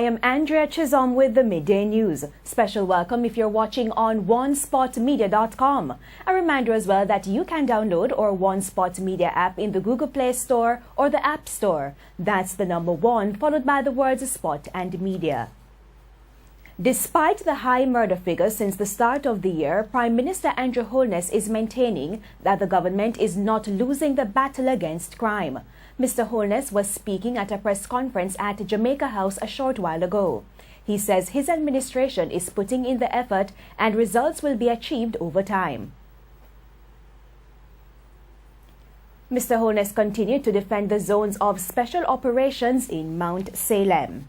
I am Andrea Chisholm with the Midday News. Special welcome if you're watching on onespotmedia.com. A reminder as well that you can download our One Spot Media app in the Google Play Store or the App Store. That's the number 1 followed by the words Spot and Media. Despite the high murder figures since the start of the year, Prime Minister Andrew Holness is maintaining that the government is not losing the battle against crime. Mr. Holness was speaking at a press conference at Jamaica House a short while ago. He says his administration is putting in the effort and results will be achieved over time. Mr. Holness continued to defend the zones of special operations in Mount Salem.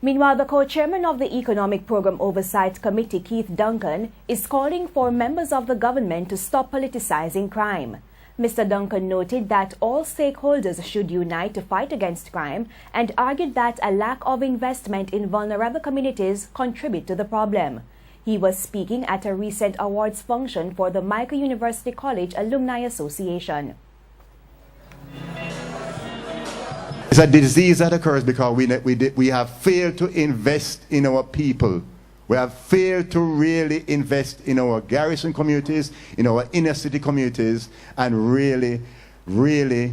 Meanwhile, the co-chairman of the Economic Program Oversight Committee, Keith Duncan, is calling for members of the government to stop politicizing crime. Mr. Duncan noted that all stakeholders should unite to fight against crime and argued that a lack of investment in vulnerable communities contribute to the problem. He was speaking at a recent awards function for the Jamaica University College Alumni Association. It's a disease that occurs because we have failed to invest in our people. We have failed to really invest in our garrison communities, in our inner city communities, and really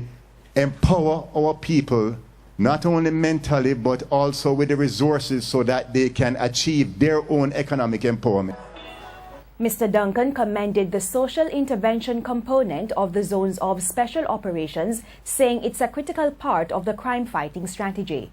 empower our people, not only mentally, but also with the resources so that they can achieve their own economic empowerment. Mr. Duncan commended the social intervention component of the zones of special operations, saying it's a critical part of the crime-fighting strategy.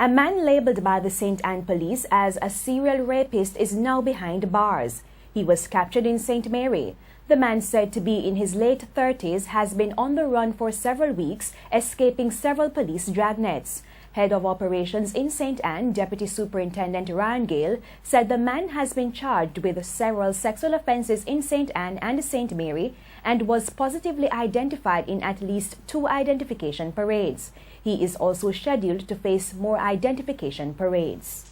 A man labeled by the St. Anne police as a serial rapist is now behind bars. He was captured in St. Mary. The man, said to be in his late 30s, has been on the run for several weeks, escaping several police dragnets. Head of Operations in St. Anne, Deputy Superintendent Ryan Gale, said the man has been charged with several sexual offences in St. Anne and St. Mary and was positively identified in at least 2 identification parades. He is also scheduled to face more identification parades.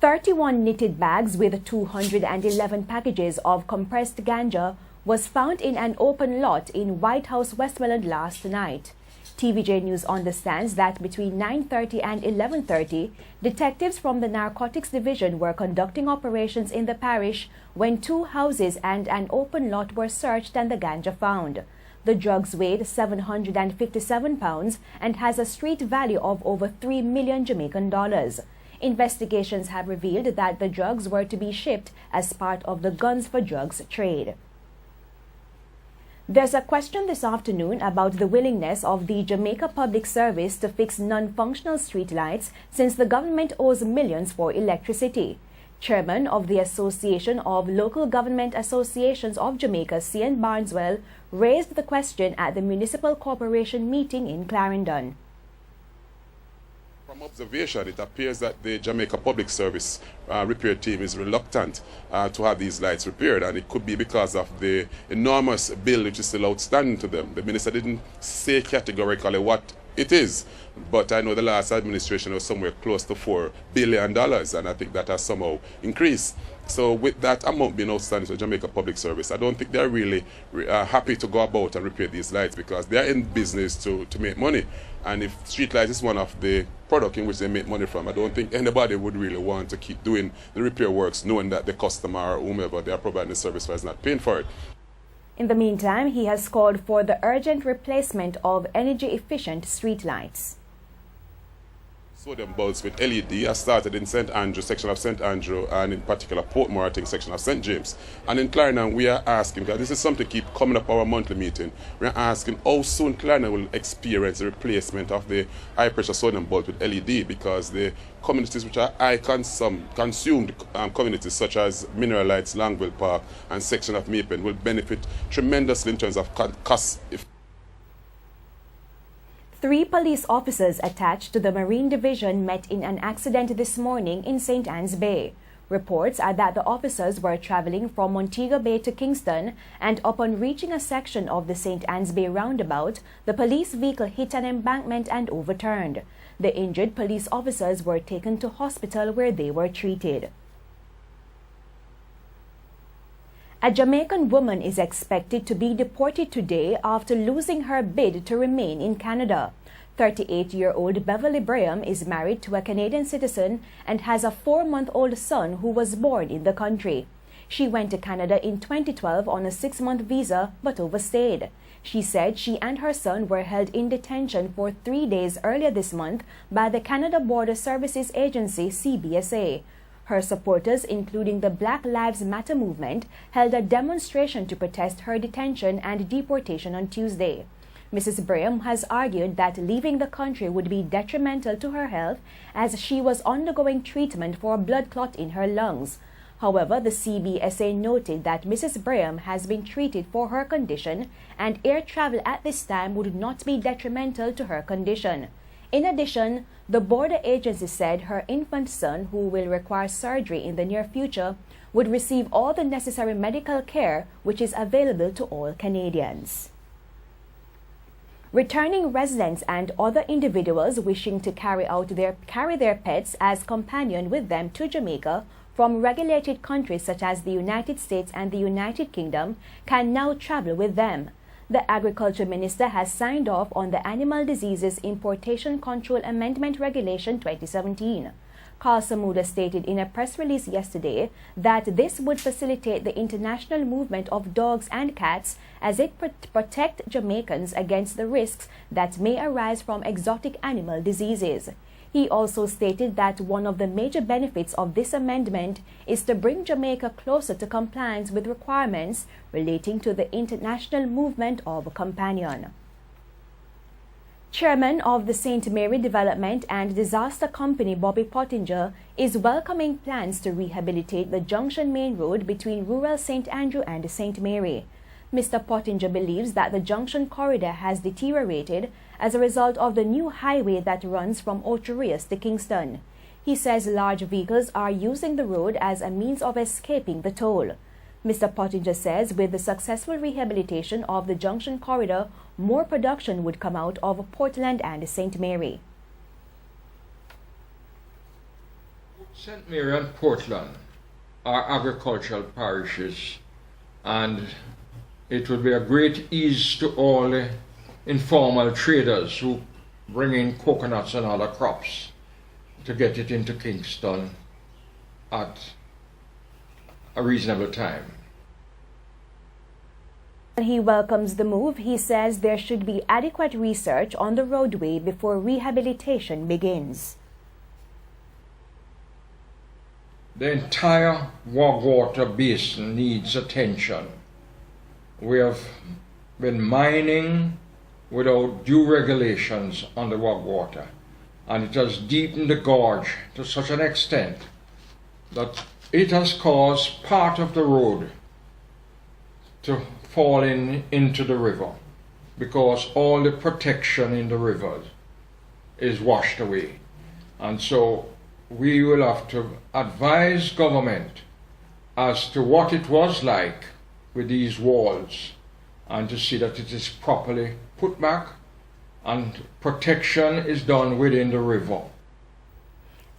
31 knitted bags with 211 packages of compressed ganja was found in an open lot in White House, Westmoreland last night. TVJ News understands that between 9:30 and 11:30, detectives from the Narcotics Division were conducting operations in the parish when 2 houses and an open lot were searched and the ganja found. The drugs weighed 757 pounds and has a street value of over 3 million Jamaican dollars. Investigations have revealed that the drugs were to be shipped as part of the Guns for Drugs trade. There's a question this afternoon about the willingness of the Jamaica Public Service to fix non-functional streetlights since the government owes millions for electricity. Chairman of the Association of Local Government Associations of Jamaica, C.N. Barneswell, raised the question at the Municipal Corporation meeting in Clarendon. From observation, it appears that the Jamaica Public Service repair team is reluctant to have these lights repaired, and it could be because of the enormous bill which is still outstanding to them. The minister didn't say categorically what it is, but I know the last administration was somewhere close to $4 billion, and I think that has somehow increased. So with that amount being outstanding to Jamaica Public Service, I don't think they're really happy to go about and repair these lights because they're in business to make money. And if street lights is one of the products in which they make money from, I don't think anybody would really want to keep doing the repair works knowing that the customer or whomever they are providing the service for is not paying for it. In the meantime, he has called for the urgent replacement of energy-efficient streetlights. Sodium bulbs with LED has started in St. Andrew, section of St. Andrew, and in particular Portmore, I think, section of St. James. And in Clarendon, we are asking, because this is something keep coming up our monthly meeting, we are asking how soon Clarendon will experience the replacement of the high-pressure sodium bulbs with LED, because the communities which are consumed communities such as Mineralites, Langville Park, and section of Mapen will benefit tremendously in terms of cost. 3 police officers attached to the Marine Division met in an accident this morning in St. Anne's Bay. Reports are that the officers were traveling from Montego Bay to Kingston, and upon reaching a section of the St. Anne's Bay roundabout, the police vehicle hit an embankment and overturned. The injured police officers were taken to hospital where they were treated. A Jamaican woman is expected to be deported today after losing her bid to remain in Canada. 38-year-old Beverly Braham is married to a Canadian citizen and has a 4-month-old son who was born in the country. She went to Canada in 2012 on a 6-month visa but overstayed. She said she and her son were held in detention for 3 days earlier this month by the Canada Border Services Agency (CBSA). Her supporters, including the Black Lives Matter movement, held a demonstration to protest her detention and deportation on Tuesday. Mrs. Braham has argued that leaving the country would be detrimental to her health as she was undergoing treatment for a blood clot in her lungs. However, the CBSA noted that Mrs. Braham has been treated for her condition and air travel at this time would not be detrimental to her condition. In addition, the border agency said her infant son, who will require surgery in the near future, would receive all the necessary medical care which is available to all Canadians. Returning residents and other individuals wishing to carry their pets as companion with them to Jamaica from regulated countries such as the United States and the United Kingdom can now travel with them. The Agriculture Minister has signed off on the Animal Diseases Importation Control Amendment Regulation 2017. Carl Samuda stated in a press release yesterday that this would facilitate the international movement of dogs and cats as it protect Jamaicans against the risks that may arise from exotic animal diseases. He also stated that one of the major benefits of this amendment is to bring Jamaica closer to compliance with requirements relating to the international movement of companion. Chairman of the St. Mary Development and Disaster Company Bobby Pottinger is welcoming plans to rehabilitate the Junction Main Road between rural St. Andrew and St. Mary. Mr. Pottinger believes that the junction corridor has deteriorated as a result of the new highway that runs from Ocho Rios to Kingston. He says large vehicles are using the road as a means of escaping the toll. Mr. Pottinger says with the successful rehabilitation of the junction corridor, more production would come out of Portland and St. Mary. St. Mary and Portland are agricultural parishes, and it would be a great ease to all the informal traders who bring in coconuts and other crops to get it into Kingston at a reasonable time. He welcomes the move. He says there should be adequate research on the roadway before rehabilitation begins. The entire Wagwater Basin needs attention. We have been mining without due regulations on the Wagwater, and it has deepened the gorge to such an extent that it has caused part of the road to fall into the river because all the protection in the river is washed away. And so we will have to advise government as to what it was like with these walls and to see that it is properly put back and protection is done within the river.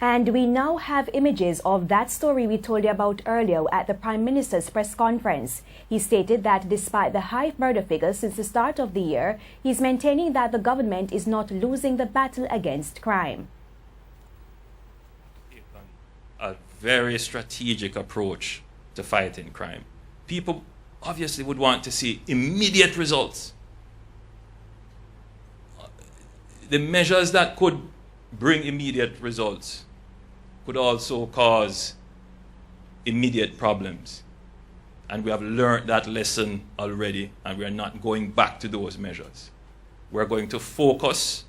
And we now have images of that story we told you about earlier at the Prime Minister's press conference. He stated that despite the high murder figures since the start of the year, he's maintaining that the government is not losing the battle against crime. A very strategic approach to fighting crime. People obviously would want to see immediate results. The measures that could bring immediate results could also cause immediate problems. And we have learned that lesson already, and we are not going back to those measures. We're going to focus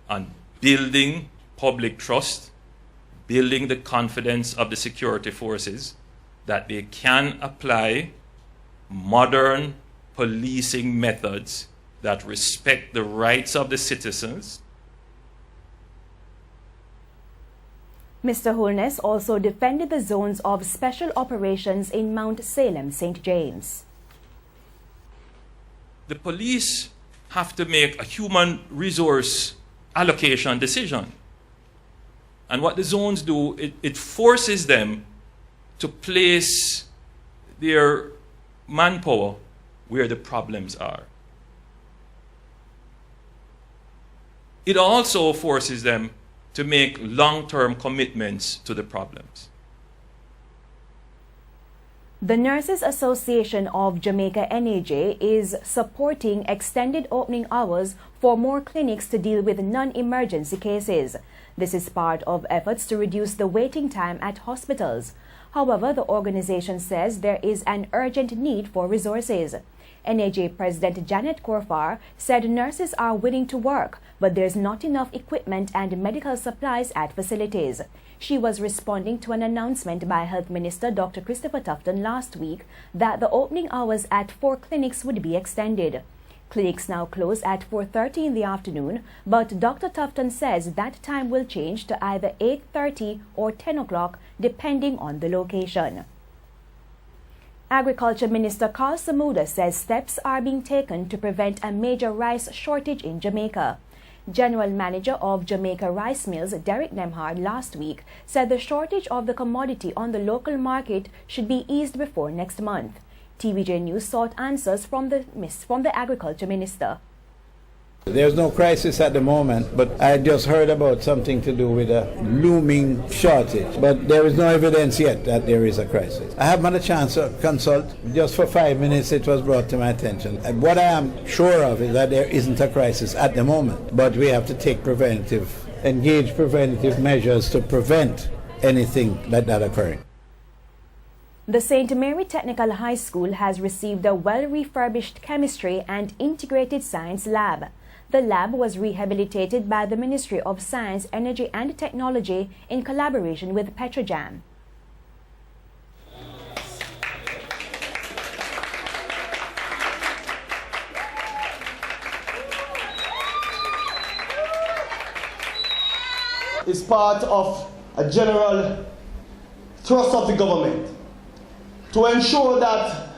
on building public trust, building the confidence of the security forces that they can apply modern policing methods that respect the rights of the citizens. Mr. Holness also defended the zones of special operations in Mount Salem, St. James. The police have to make a human resource allocation decision. And what the zones do, it forces them to place their manpower where the problems are. it also forces them to make long-term commitments to the problems. The Nurses Association of Jamaica NAJ is supporting extended opening hours for more clinics to deal with non-emergency cases. This is part of efforts to reduce the waiting time at hospitals. However, the organization says there is an urgent need for resources. NAJ President Janet Korfar said nurses are willing to work, but there's not enough equipment and medical supplies at facilities. She was responding to an announcement by Health Minister Dr. Christopher Tufton last week that the opening hours at 4 clinics would be extended. Clinics now close at 4:30 in the afternoon, but Dr. Tufton says that time will change to either 8:30 or 10 o'clock depending on the location. Agriculture Minister Carl Samuda says steps are being taken to prevent a major rice shortage in Jamaica. General Manager of Jamaica Rice Mills, Derek Nemhard, last week said the shortage of the commodity on the local market should be eased before next month. TVJ News sought answers from the Agriculture Minister. There's no crisis at the moment, but I just heard about something to do with a looming shortage. But there is no evidence yet that there is a crisis. I haven't had a chance to consult. Just for 5 minutes it was brought to my attention. And what I am sure of is that there isn't a crisis at the moment, but we have to engage preventative measures to prevent anything like that occurring. The St. Mary Technical High School has received a well-refurbished chemistry and integrated science lab. The lab was rehabilitated by the Ministry of Science, Energy and Technology in collaboration with Petrojam. Is part of a general thrust of the government to ensure that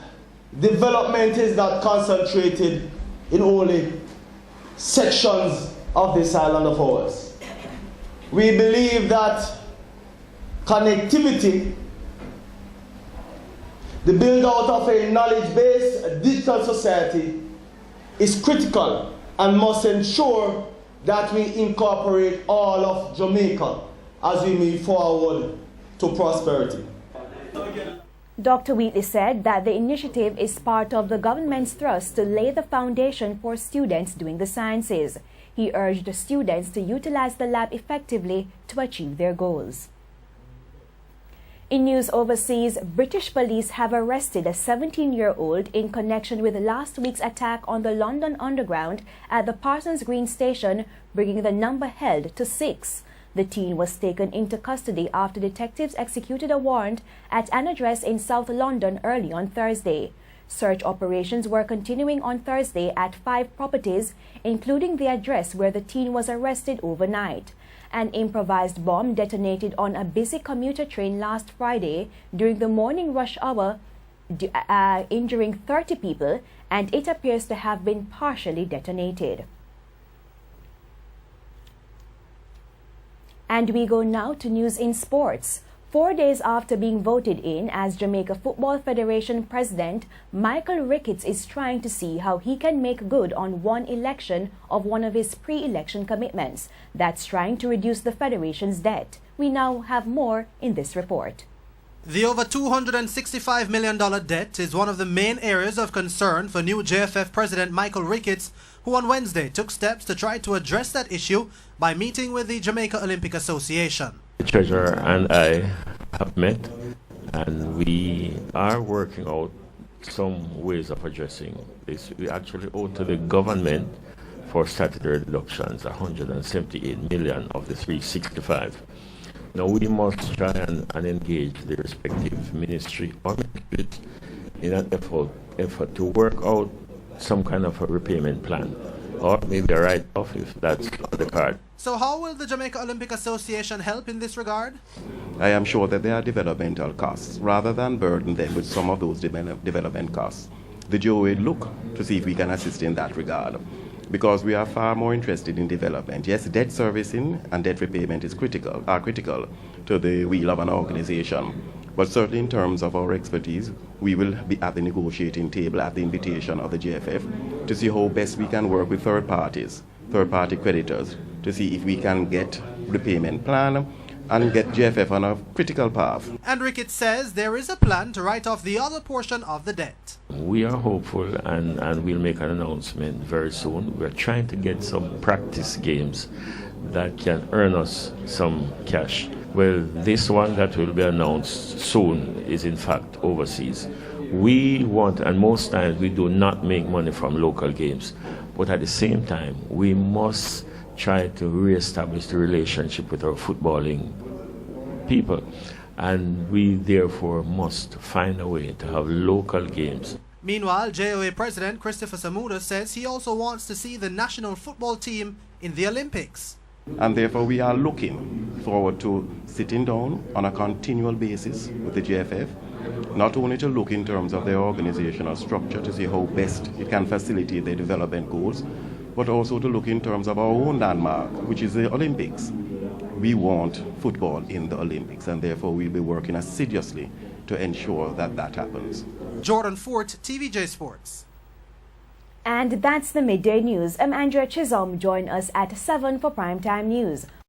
development is not concentrated in only sections of this island of ours. We believe that connectivity, the build out of a knowledge-based digital society is critical and must ensure that we incorporate all of Jamaica as we move forward to prosperity. Dr. Wheatley said that the initiative is part of the government's thrust to lay the foundation for students doing the sciences. He urged students to utilize the lab effectively to achieve their goals. In news overseas, British police have arrested a 17-year-old in connection with last week's attack on the London Underground at the Parsons Green station, bringing the number held to 6. The teen was taken into custody after detectives executed a warrant at an address in South London early on Thursday. Search operations were continuing on Thursday at 5 properties, including the address where the teen was arrested overnight. An improvised bomb detonated on a busy commuter train last Friday during the morning rush hour, injuring 30 people, and it appears to have been partially detonated. And we go now to news in sports. 4 days after being voted in as Jamaica Football Federation President, Michael Ricketts is trying to see how he can make good on one election of one of his pre-election commitments. That's trying to reduce the Federation's debt. We now have more in this report. The over $265 million debt is one of the main areas of concern for new JFF President Michael Ricketts, who on Wednesday took steps to try to address that issue by meeting with the Jamaica Olympic Association. The treasurer and I have met, and we are working out some ways of addressing this. We actually owe to the government for statutory deductions $178 million of the 365. Now we must try and engage the respective ministry or ministries in an effort to work out some kind of a repayment plan, or maybe a write-off if that's on the card. So how will the Jamaica Olympic Association help in this regard? I am sure that there are developmental costs. Rather than burden them with some of those development costs, the JOA will look to see if we can assist in that regard, because we are far more interested in development. Yes, debt servicing and debt repayment is critical to the wheel of an organization. But certainly in terms of our expertise, we will be at the negotiating table at the invitation of the JFF to see how best we can work with third party creditors, to to see if we can get repayment plan and get JFF on a critical path. And Ricketts says there is a plan to write off the other portion of the debt. We are hopeful and we'll make an announcement very soon. We're trying to get some practice games that can earn us some cash. Well, this one that will be announced soon is in fact overseas. We want, and most times we do not make money from local games, but at the same time we must try to re-establish the relationship with our footballing people, and we therefore must find a way to have local games. Meanwhile, JOA President Christopher Samuda says he also wants to see the national football team in the Olympics. And therefore we are looking forward to sitting down on a continual basis with the JFF, not only to look in terms of their organizational structure to see how best it can facilitate their development goals, but also to look in terms of our own landmark, which is the Olympics. We want football in the Olympics, and therefore we'll be working assiduously to ensure that that happens. Jordan Fort, TVJ Sports. And that's the Midday News. I'm Andrea Chisholm. Join us at 7 for Primetime News.